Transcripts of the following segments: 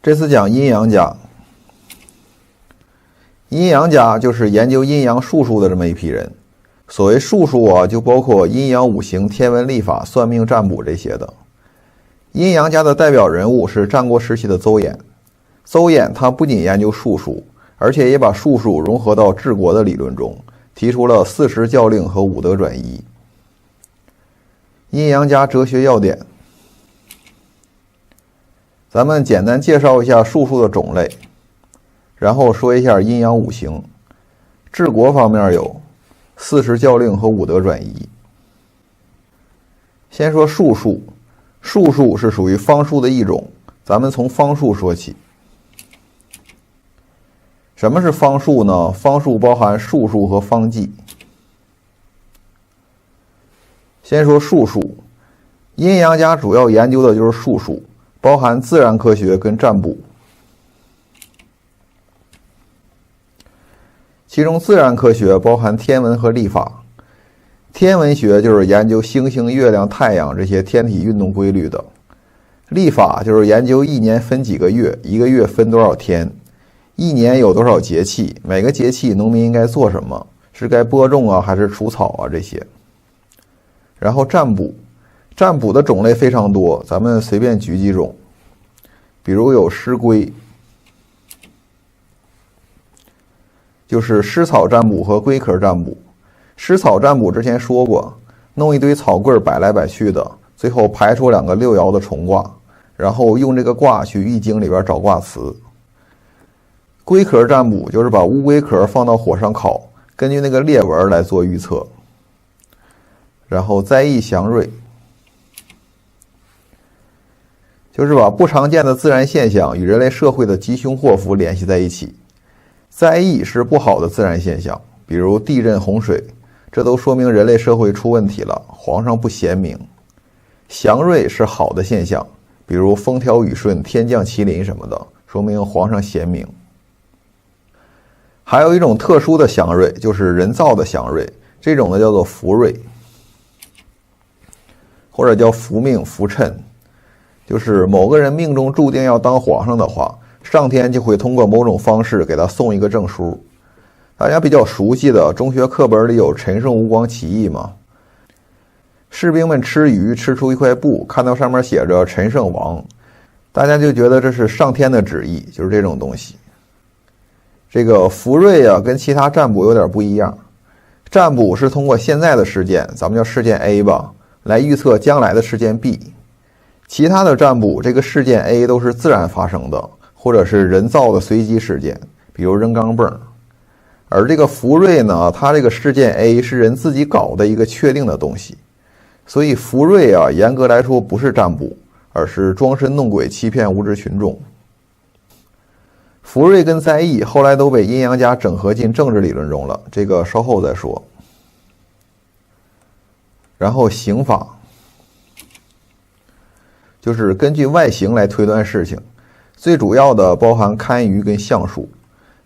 这次讲阴阳家。阴阳家就是研究阴阳术数的这么一批人。所谓术数啊，就包括阴阳五行、天文历法、算命占卜这些的。阴阳家的代表人物是战国时期的邹衍。邹衍他不仅研究术数，而且也把术数融合到治国的理论中，提出了40教令和5德转移。阴阳家哲学要点，咱们简单介绍一下术数的种类，然后说一下阴阳五行。治国方面有40教令和5德转移。先说术数，术数是属于方术的一种，咱们从方术说起。什么是方术呢？方术包含术数和方剂。先说术数，阴阳家主要研究的就是术数，包含自然科学跟占卜。其中自然科学包含天文和历法。天文学就是研究星星、月亮、太阳这些天体运动规律的。历法就是研究一年分几个月，一个月分多少天，一年有多少节气，每个节气农民应该做什么，是该播种啊还是除草啊这些。然后占卜，占卜的种类非常多，咱们随便举几种。比如有施龟，就是湿草占卜和龟壳占卜。湿草占卜之前说过，弄一堆草棍摆来摆去的，最后排出2个6爻的重卦，然后用这个卦去易经里边找卦辞。龟壳占卜就是把乌龟壳放到火上烤，根据那个裂纹来做预测。然后灾异祥瑞，就是把不常见的自然现象与人类社会的吉凶祸福联系在一起。灾异是不好的自然现象，比如地震、洪水，这都说明人类社会出问题了，皇上不贤明。祥瑞是好的现象，比如风调雨顺、天降麒麟什么的，说明皇上贤明。还有一种特殊的祥瑞，就是人造的祥瑞，这种呢叫做福瑞，或者叫福命、福称，就是某个人命中注定要当皇上的话，上天就会通过某种方式给他送一个证书。大家比较熟悉的中学课本里有陈胜吴广起义嘛，士兵们吃鱼吃出一块布，看到上面写着陈胜王，大家就觉得这是上天的旨意，就是这种东西。这个福瑞啊跟其他占卜有点不一样，占卜是通过现在的事件，咱们叫事件 A 吧，来预测将来的事件 B。 其他的占卜，这个事件 A 都是自然发生的，或者是人造的随机事件，比如扔钢镚。而这个福瑞呢，它这个事件 A 是人自己搞的一个确定的东西，所以福瑞啊严格来说不是占卜，而是装神弄鬼欺骗无知群众。福瑞跟灾异后来都被阴阳家整合进政治理论中了，这个稍后再说。然后刑法，就是根据外形来推断事情，最主要的包含堪舆跟相术。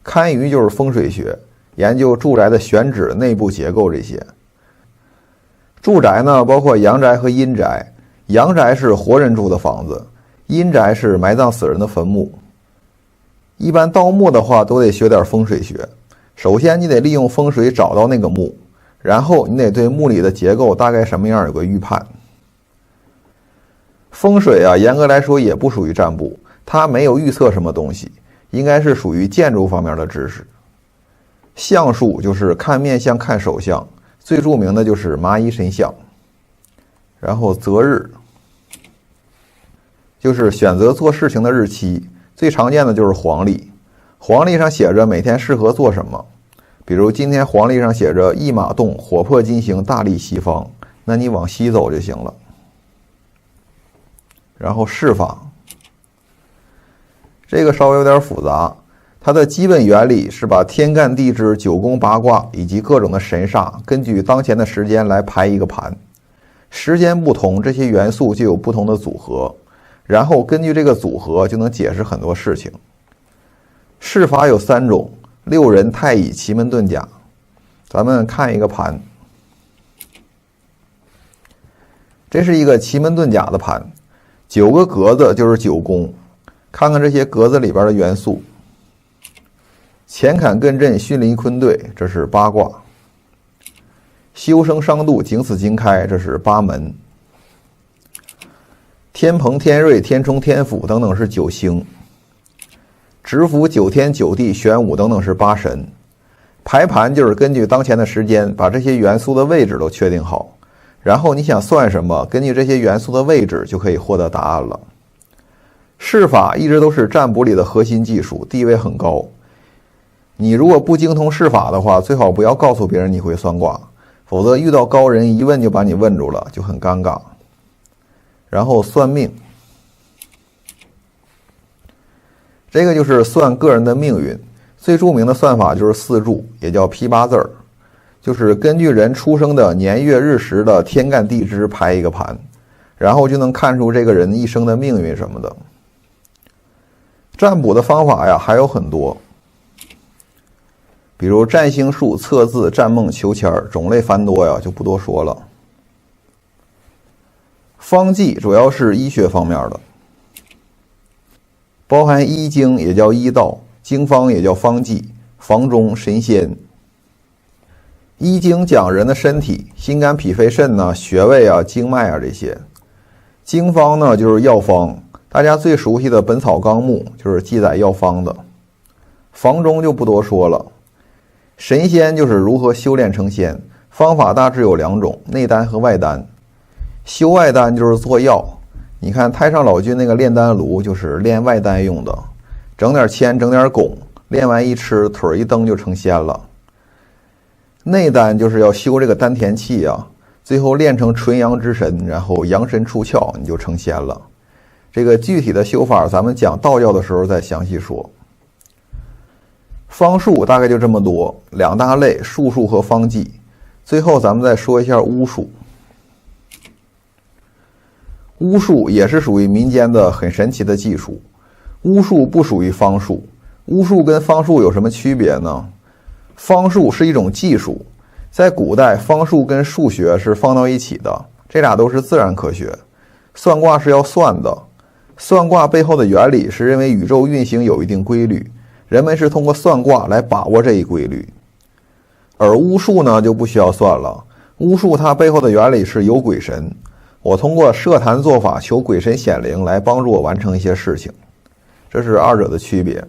堪舆就是风水学，研究住宅的选址、内部结构这些。住宅呢包括阳宅和阴宅，阳宅是活人住的房子，阴宅是埋葬死人的坟墓。一般盗墓的话都得学点风水学，首先你得利用风水找到那个墓，然后你得对墓里的结构大概什么样有个预判。风水啊严格来说也不属于占卜，它没有预测什么东西，应该是属于建筑方面的知识。相术就是看面相看手相，最著名的就是蚂蚁神相。然后择日，就是选择做事情的日期，最常见的就是黄历。黄历上写着每天适合做什么，比如今天黄历上写着驿马动，火破金星，大利西方，那你往西走就行了。然后筮法，这个稍微有点复杂，它的基本原理是把天干地支、九宫八卦以及各种的神煞，根据当前的时间来排一个盘，时间不同，这些元素就有不同的组合，然后根据这个组合就能解释很多事情。筮法有3种，六壬、太乙、奇门遁甲。咱们看一个盘，这是一个奇门遁甲的盘，9个格子就是9宫，看看这些格子里边的元素：乾坎艮震巽离坤兑，这是八卦；修生伤度井死经开，这是八门；天蓬天瑞天冲天府等等是九星；直符九天九地玄武等等是八神。排盘就是根据当前的时间，把这些元素的位置都确定好，然后你想算什么，根据这些元素的位置就可以获得答案了。试法一直都是占卜里的核心技术，地位很高。你如果不精通试法的话，最好不要告诉别人你会算卦，否则遇到高人一问就把你问住了，就很尴尬。然后算命，这个就是算个人的命运。最著名的算法就是四柱，也叫批八字儿，就是根据人出生的年月日时的天干地支排一个盘，然后就能看出这个人一生的命运什么的。占卜的方法呀还有很多，比如占星术、测字、占梦、求签，种类繁多呀，就不多说了。方剂主要是医学方面的，包含医经也叫医道，经方也叫方剂，房中神仙。医经讲人的身体，心肝脾肺肾呢，穴位啊、经脉啊这些。经方呢就是药方，大家最熟悉的《本草纲目》就是记载药方的。房中就不多说了。神仙就是如何修炼成仙，方法大致有两种，内丹和外丹。修外丹就是做药，你看太上老君那个炼丹炉就是炼外丹用的，整点铅整点汞，炼完一吃，腿一蹬就成仙了。内丹就是要修这个丹田气啊，最后炼成纯阳之神，然后阳神出窍，你就成仙了。这个具体的修法咱们讲道教的时候再详细说。方术大概就这么多，两大类，术数和方剂。最后咱们再说一下巫术。巫术也是属于民间的很神奇的技术，巫术不属于方术。巫术跟方术有什么区别呢？方术是一种技术，在古代方术跟数学是放到一起的，这俩都是自然科学。算卦是要算的，算卦背后的原理是认为宇宙运行有一定规律，人们是通过算卦来把握这一规律。而巫术呢就不需要算了，巫术它背后的原理是有鬼神，我通过设坛做法求鬼神显灵来帮助我完成一些事情，这是二者的区别。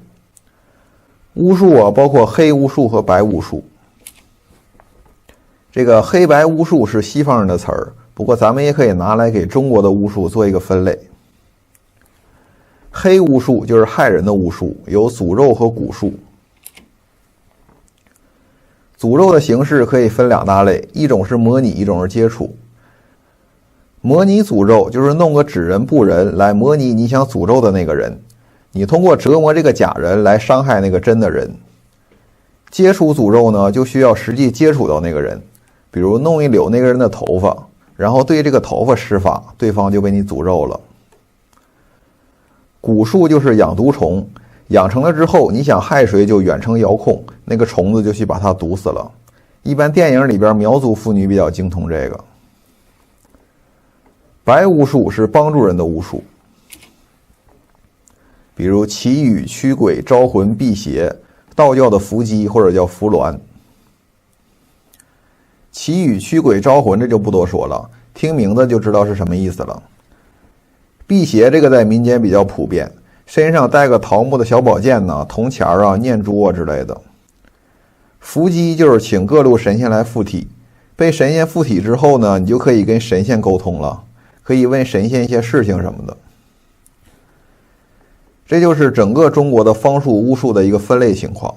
巫术啊，包括黑巫术和白巫术。这个黑白巫术是西方人的词儿，不过咱们也可以拿来给中国的巫术做一个分类。黑巫术就是害人的巫术，有诅咒和蛊术。诅咒的形式可以分两大类，一种是模拟，一种是接触。模拟诅咒就是弄个纸人布人来模拟你想诅咒的那个人，你通过折磨这个假人来伤害那个真的人。接触诅咒呢，就需要实际接触到那个人，比如弄一绺那个人的头发，然后对这个头发施法，对方就被你诅咒了。蛊术就是养毒虫，养成了之后，你想害谁就远程遥控，那个虫子就去把它毒死了。一般电影里边苗族妇女比较精通这个。白巫术是帮助人的巫术，比如祈雨、驱鬼、招魂、辟邪，道教的伏击或者叫伏鸾。祈雨、驱鬼、招魂这就不多说了，听名字就知道是什么意思了。辟邪这个在民间比较普遍，身上带个桃木的小宝剑呢、铜钱啊、念珠啊之类的。伏击就是请各路神仙来附体，被神仙附体之后呢，你就可以跟神仙沟通了，可以问神仙一些事情什么的。这就是整个中国的方术巫术的一个分类情况。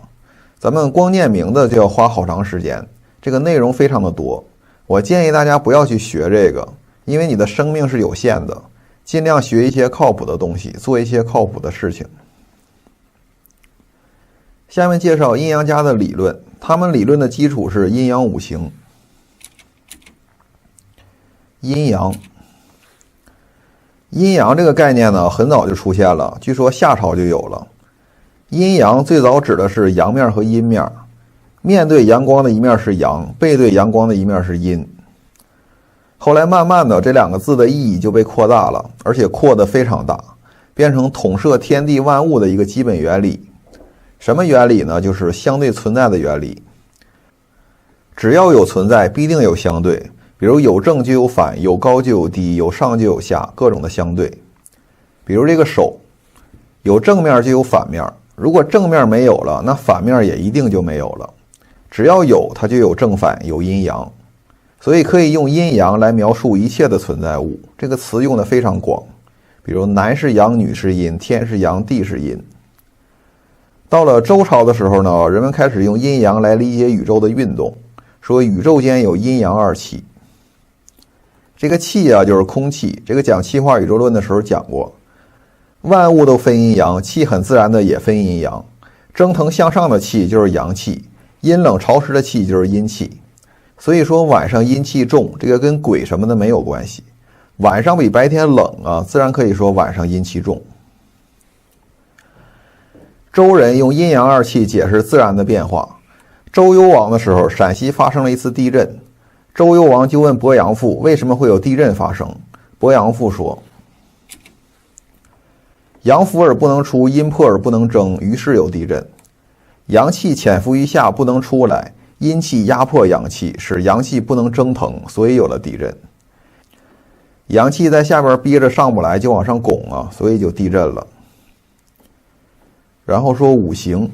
咱们光念名字就要花好长时间，这个内容非常的多。我建议大家不要去学这个，因为你的生命是有限的，尽量学一些靠谱的东西，做一些靠谱的事情。下面介绍阴阳家的理论，他们理论的基础是阴阳五行。阴阳这个概念呢，很早就出现了，据说夏朝就有了。阴阳最早指的是阳面和阴面，面对阳光的一面是阳，背对阳光的一面是阴。后来慢慢的这两个字的意义就被扩大了，而且扩得非常大。变成统摄天地万物的一个基本原理。什么原理呢？就是相对存在的原理。只要有存在，必定有相对。比如有正就有反，有高就有低，有上就有下，各种的相对。比如这个手，有正面就有反面，如果正面没有了，那反面也一定就没有了。只要有，它就有正反，有阴阳。所以可以用阴阳来描述一切的存在物，这个词用的非常广。比如男是阳，女是阴，天是阳，地是阴。到了周朝的时候呢，人们开始用阴阳来理解宇宙的运动，说宇宙间有阴阳二气。这个气啊，就是空气。这个讲气化宇宙论的时候讲过，万物都分阴阳，气很自然的也分阴阳。蒸腾向上的气就是阳气，阴冷潮湿的气就是阴气。所以说晚上阴气重，这个跟鬼什么的没有关系。晚上比白天冷啊，自然可以说晚上阴气重。周人用阴阳二气解释自然的变化。周幽王的时候，陕西发生了一次地震。周幽王就问伯阳父为什么会有地震发生。伯阳父说：阳伏而不能出，阴破而不能争，于是有地震。阳气潜伏于下不能出来，阴气压迫阳气，使阳气不能蒸腾，所以有了地震。阳气在下边憋着上不来，就往上拱啊，所以就地震了。然后说五行，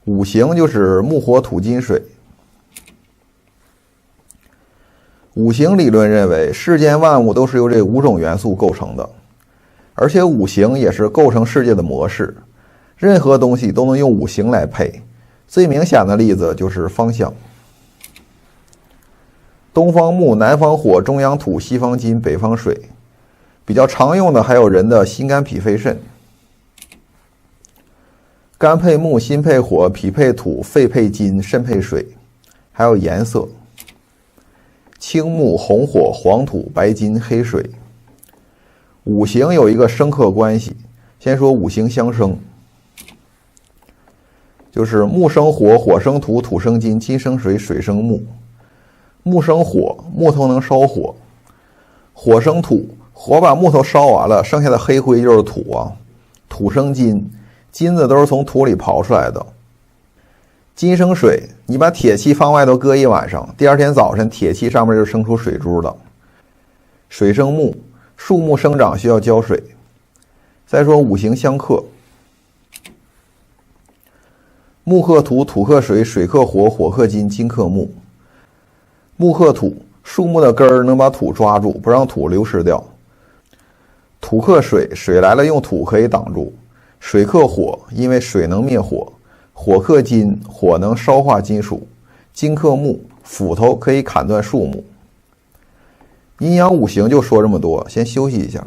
五行就是木火土金水。五行理论认为，世间万物都是由这5种元素构成的，而且五行也是构成世界的模式，任何东西都能用五行来配。最明显的例子就是方向。东方木，南方火，中央土，西方金，北方水。比较常用的还有人的心肝脾肺肾。肝配木，心配火，脾配土，肺配金，肾配水。还有颜色，青木、红火、黄土、白金、黑水。五行有一个生克关系，先说五行相生，就是木生火，火生土，土生金，金生水，水生木。木生火，木头能烧火；火生土，火把木头烧完了，剩下的黑灰就是土啊。土生金，金子都是从土里刨出来的。金生水，你把铁器放外头搁一晚上，第二天早晨铁器上面就生出水珠了。水生木，树木生长需要浇水。再说五行相克，木克土，土克水，水克火，火克金，金克木。木克土，树木的根儿能把土抓住，不让土流失掉。土克水，水来了用土可以挡住。水克火，因为水能灭火。火克金，火能烧化金属。金克木，斧头可以砍断树木。阴阳五行就说这么多，先休息一下。